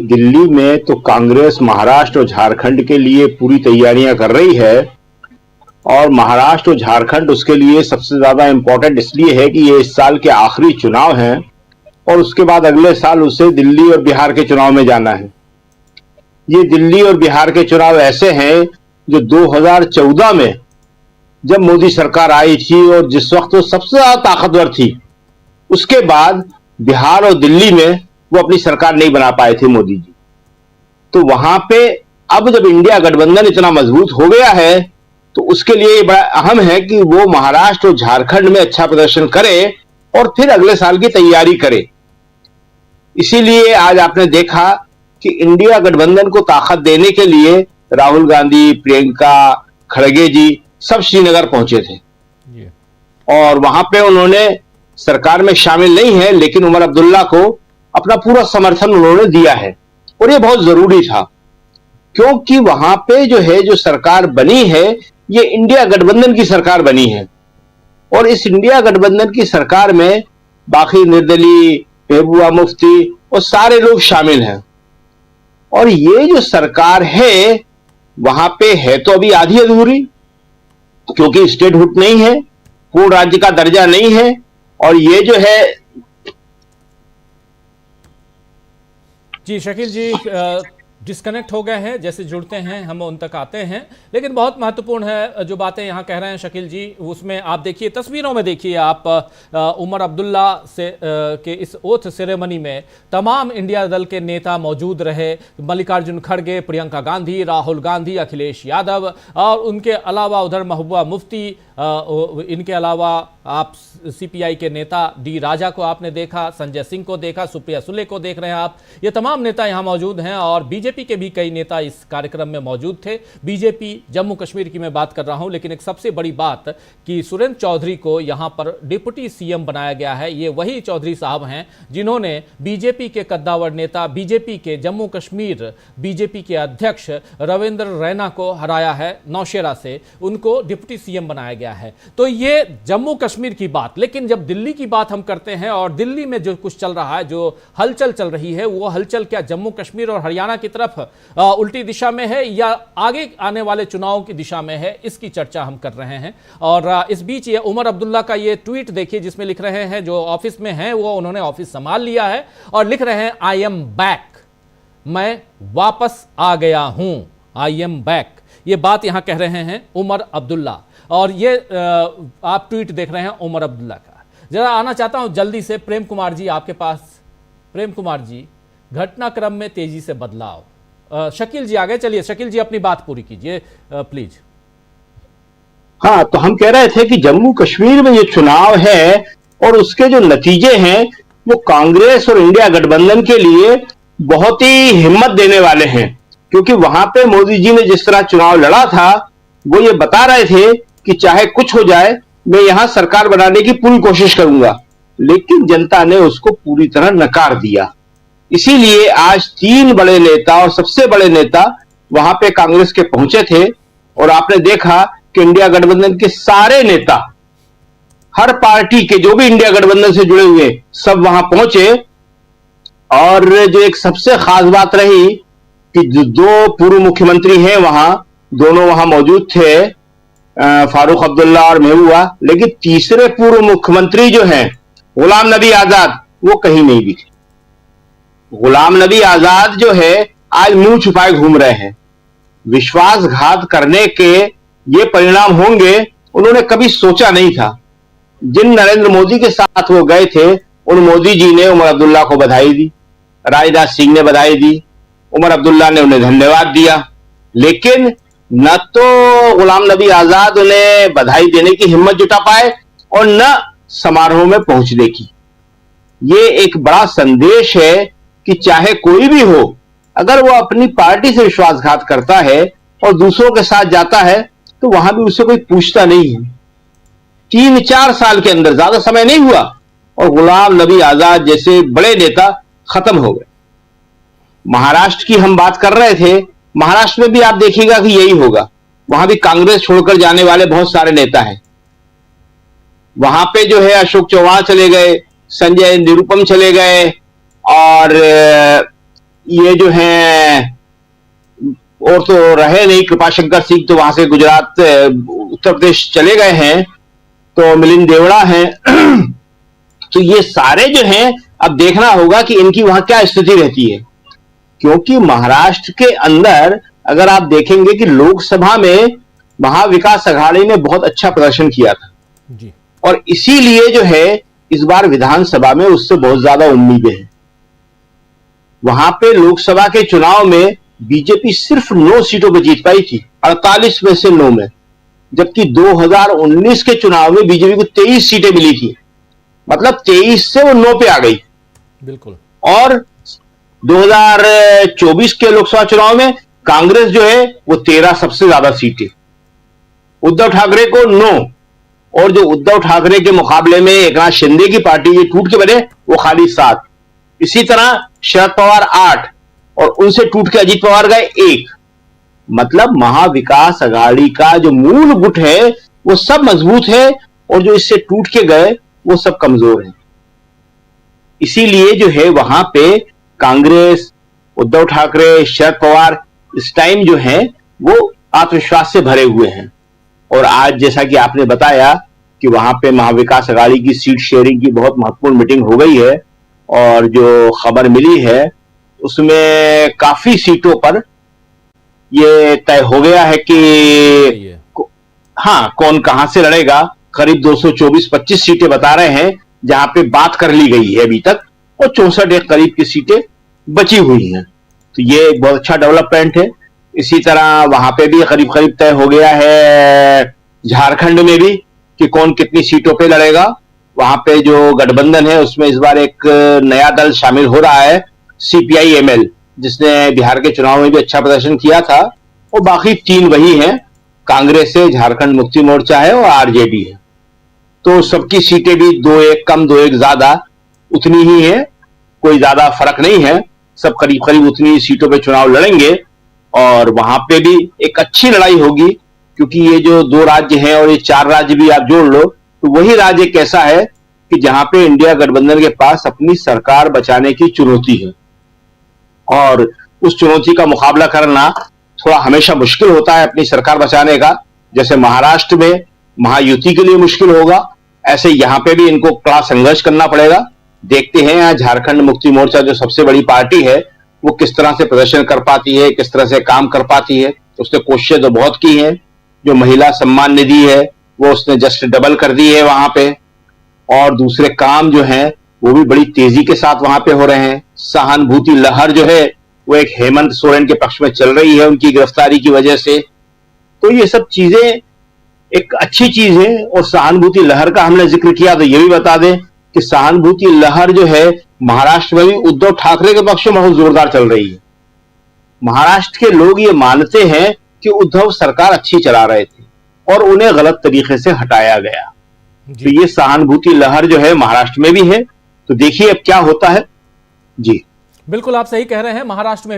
दिल्ली में तो कांग्रेस महाराष्ट्र और झारखंड के लिए पूरी तैयारियां कर रही है, और महाराष्ट्र और झारखंड उसके लिए सबसे ज्यादा इंपॉर्टेंट इसलिए है कि ये इस साल के आखिरी चुनाव हैं और उसके बाद अगले साल उसे दिल्ली और बिहार के चुनाव में जाना है। ये दिल्ली और बिहार के चुनाव ऐसे हैं जो 2014 में जब मोदी सरकार आई थी और जिस वक्त वो सबसे ज्यादा ताकतवर थी, उसके बाद बिहार और दिल्ली में वो अपनी सरकार नहीं बना पाए थे मोदी जी। तो वहां पे अब जब इंडिया गठबंधन इतना मजबूत हो गया है तो उसके लिए ये बड़ा अहम है कि वो महाराष्ट्र और झारखंड में अच्छा प्रदर्शन करे और फिर अगले साल की तैयारी करे। इसीलिए आज आपने देखा कि इंडिया गठबंधन को ताकत देने के लिए राहुल गांधी, प्रियंका खड़गे जी सब श्रीनगर पहुंचे थे और वहां पे उन्होंने सरकार में शामिल नहीं है लेकिन उमर अब्दुल्ला को अपना पूरा समर्थन उन्होंने दिया है और ये बहुत जरूरी था, क्योंकि वहां पे जो सरकार बनी है ये इंडिया गठबंधन की सरकार बनी है और इस इंडिया गठबंधन की सरकार में बाकी निर्दलीय, महबूबा मुफ्ती और सारे लोग शामिल हैं। और ये जो सरकार है वहां पे है तो अभी आधी अधूरी, क्योंकि स्टेटहुड नहीं है, पूर्ण राज्य का दर्जा नहीं है और ये जो है। जी शकील जी डिस्कनेक्ट हो गए हैं, जैसे जुड़ते हैं हम उन तक आते हैं, लेकिन बहुत महत्वपूर्ण है जो बातें यहाँ कह रहे हैं शकील जी। उसमें आप देखिए, तस्वीरों में देखिए आप उमर अब्दुल्ला से के इस ओथ सेरेमनी में तमाम इंडिया दल के नेता मौजूद रहे। मल्लिकार्जुन खड़गे, प्रियंका गांधी, राहुल गांधी, अखिलेश यादव और उनके अलावा उधर महबूबा मुफ्ती, इनके अलावा आप सीपीआई के नेता डी राजा को आपने देखा, संजय सिंह को देखा, सुप्रिया सुले को देख रहे हैं आप। ये तमाम नेता यहाँ मौजूद हैं और बीजेपी के भी कई नेता इस कार्यक्रम में मौजूद थे। बीजेपी जम्मू कश्मीर की मैं बात कर रहा हूं, लेकिन एक सबसे बड़ी बात कि सुरेंद्र चौधरी को यहां पर डिप्टी सीएम बनाया गया है। ये वही चौधरी साहब हैं जिन्होंने बीजेपी के कद्दावर नेता, बीजेपी के जम्मू कश्मीर बीजेपी के अध्यक्ष रविंद्र रैना को हराया है नौशेरा से, उनको डिप्टी सीएम बनाया गया है। तो ये जम्मू कश्मीर की बात। लेकिन जब दिल्ली की बात हम करते हैं और दिल्ली में जो कुछ चल रहा है, जो हलचल चल रही है, वो हलचल क्या जम्मू कश्मीर और हरियाणा की तरफ उल्टी दिशा में है या आगे आने वाले चुनाव की दिशा में है, इसकी चर्चा हम कर रहे हैं। और इस बीच ये उमर अब्दुल्ला का ये ट्वीट देखिए जिसमें लिख रहे हैं, जो ऑफिस में हैं वो उन्होंने ऑफिस संभाल लिया है और लिख रहे हैं आई एम बैक, मैं वापस आ गया हूं, आई एम बैक। ये बात यहां कह रहे हैं उमर अब्दुल्ला और ये आप ट्वीट देख रहे हैं उमर अब्दुल्ला का। जरा आना चाहता हूं जल्दी से प्रेम कुमार जी आपके पास। प्रेम कुमार जी, घटनाक्रम में तेजी से बदलाव। शकील जी आ गए, चलिए शकील जी अपनी बात पूरी कीजिए प्लीज। हाँ, तो हम कह रहे थे कि जम्मू कश्मीर में ये चुनाव है और उसके जो नतीजे हैं वो कांग्रेस और इंडिया गठबंधन के लिए बहुत ही हिम्मत देने वाले हैं, क्योंकि वहां पे मोदी जी ने जिस तरह चुनाव लड़ा था वो ये बता रहे थे कि चाहे कुछ हो जाए मैं यहां सरकार बनाने की पूरी कोशिश करूंगा, लेकिन जनता ने उसको पूरी तरह नकार दिया। इसीलिए आज 3 बड़े नेता और सबसे बड़े नेता वहां पे कांग्रेस के पहुंचे थे और आपने देखा कि इंडिया गठबंधन के सारे नेता, हर पार्टी के जो भी इंडिया गठबंधन से जुड़े हुए सब वहां पहुंचे। और जो एक सबसे खास बात रही कि जो 2 पूर्व मुख्यमंत्री हैं वहां, दोनों वहां मौजूद थे, फारूक अब्दुल्ला और महबूबा, लेकिन तीसरे पूर्व मुख्यमंत्री जो हैं गुलाम नबी आजाद, वो कहीं नहीं दिखे। गुलाम नबी आजाद जो है आज मुंह छुपाए घूम रहे हैं। विश्वासघात करने के ये परिणाम होंगे उन्होंने कभी सोचा नहीं था। जिन नरेंद्र मोदी के साथ वो गए थे उन मोदी जी ने उमर अब्दुल्ला को बधाई दी, राजनाथ सिंह ने बधाई दी, उमर अब्दुल्ला ने उन्हें धन्यवाद दिया, लेकिन न तो गुलाम नबी आजाद उन्हें बधाई देने की हिम्मत जुटा पाए और न समारोह में पहुंचने की। ये एक बड़ा संदेश है कि चाहे कोई भी हो, अगर वो अपनी पार्टी से विश्वासघात करता है और दूसरों के साथ जाता है तो वहां भी उसे कोई पूछता नहीं है। 3-4 साल के अंदर, ज्यादा समय नहीं हुआ, और गुलाम नबी आजाद जैसे बड़े नेता खत्म हो गए। महाराष्ट्र की हम बात कर रहे थे, महाराष्ट्र में भी आप देखिएगा कि यही होगा। वहां भी कांग्रेस छोड़कर जाने वाले बहुत सारे नेता हैं। वहां पे जो है अशोक चव्हाण चले गए, संजय निरुपम चले गए और ये जो है और तो रहे नहीं, कृपाशंकर सिंह तो वहां से गुजरात उत्तर प्रदेश चले गए हैं, तो मिलिंद देवड़ा हैं। तो ये सारे जो हैं, अब देखना होगा कि इनकी वहां क्या स्थिति रहती है, क्योंकि महाराष्ट्र के अंदर अगर आप देखेंगे कि लोकसभा में महाविकास अघाड़ी ने बहुत अच्छा प्रदर्शन किया था जी। और इसीलिए जो है इस बार विधानसभा में उससे बहुत ज्यादा उम्मीदें हैं। वहां पे लोकसभा के चुनाव में बीजेपी सिर्फ 9 सीटों पर जीत पाई थी, 48 में से 9 में, जबकि 2019 के चुनाव में बीजेपी को 23 सीटें मिली थी, मतलब 23 से वो 9 पे आ गई। बिल्कुल। और 2024 के लोकसभा चुनाव में कांग्रेस जो है वो 13 सबसे ज्यादा सीटें, उद्धव ठाकरे को 9, और जो उद्धव ठाकरे के मुकाबले में एकनाथ शिंदे की पार्टी ये टूट के बने वो खाली 7। इसी तरह शरद पवार 8 और उनसे टूट के अजीत पवार गए 1। मतलब महाविकास अघाड़ी का जो मूल गुट है वो सब मजबूत है और जो इससे टूट के गए वो सब कमजोर है। इसीलिए जो है वहां पे कांग्रेस, उद्धव ठाकरे, शरद पवार इस टाइम जो है वो आत्मविश्वास से भरे हुए हैं। और आज जैसा कि आपने बताया कि वहां पे महाविकास अघाड़ी की सीट शेयरिंग की बहुत महत्वपूर्ण मीटिंग हो गई है और जो खबर मिली है उसमें काफी सीटों पर ये तय हो गया है कि हाँ कौन कहां से लड़ेगा। करीब 224-25 सीटें बता रहे हैं जहां पे बात कर ली गई है अभी तक, और 64 एक करीब की सीटें बची हुई हैं। तो ये एक बहुत अच्छा डेवलपमेंट है। इसी तरह वहां पे भी करीब करीब तय हो गया है झारखंड में भी कि कौन कितनी सीटों पे लड़ेगा। वहां पे जो गठबंधन है उसमें इस बार एक नया दल शामिल हो रहा है, CPI-ML, जिसने बिहार के चुनाव में भी अच्छा प्रदर्शन किया था, और बाकी 3 वही हैं, कांग्रेस है, झारखंड मुक्ति मोर्चा है और आरजेडी है। तो सबकी सीटें भी 2-1 कम 2-1 ज्यादा उतनी ही है, कोई ज्यादा फर्क नहीं है, सब करीब करीब उतनी ही सीटों पे चुनाव लड़ेंगे। और वहां पे भी एक अच्छी लड़ाई होगी, क्योंकि ये जो 2 राज्य हैं और ये 4 राज्य भी आप जोड़ लो तो वही राज्य एक ऐसा है कि जहां पे इंडिया गठबंधन के पास अपनी सरकार बचाने की चुनौती है, और उस चुनौती का मुकाबला करना थोड़ा हमेशा मुश्किल होता है अपनी सरकार बचाने का। जैसे महाराष्ट्र में महायुति के लिए मुश्किल होगा, ऐसे यहां पे भी इनको कड़ा संघर्ष करना पड़ेगा। देखते हैं यहाँ झारखंड मुक्ति मोर्चा जो सबसे बड़ी पार्टी है वो किस तरह से प्रदर्शन कर पाती है, किस तरह से काम कर पाती है। उसने कोशिशें तो बहुत की हैं, जो महिला सम्मान निधि है वो उसने जस्ट डबल कर दी है वहां पे, और दूसरे काम जो हैं वो भी बड़ी तेजी के साथ वहां पे हो रहे हैं। सहानुभूति लहर जो है वो एक हेमंत सोरेन के पक्ष में चल रही है उनकी गिरफ्तारी की वजह से। तो ये सब चीजें एक अच्छी चीज है। और सहानुभूति लहर का हमने जिक्र किया तो ये भी बता दें कि सहानुभूति लहर जो है महाराष्ट्र में भी उद्धव ठाकरे के पक्ष में बहुत जोरदार चल रही है। महाराष्ट्र के लोग ये मानते हैं कि उद्धव सरकार अच्छी चला रहे थे और उन्हें गलत तरीके से हटाया गया। तो ये सहानुभूति लहर जो है महाराष्ट्र में भी है। तो देखिए अब क्या होता है। जी बिल्कुल, आप सही कह रहे हैं। महाराष्ट्र में भी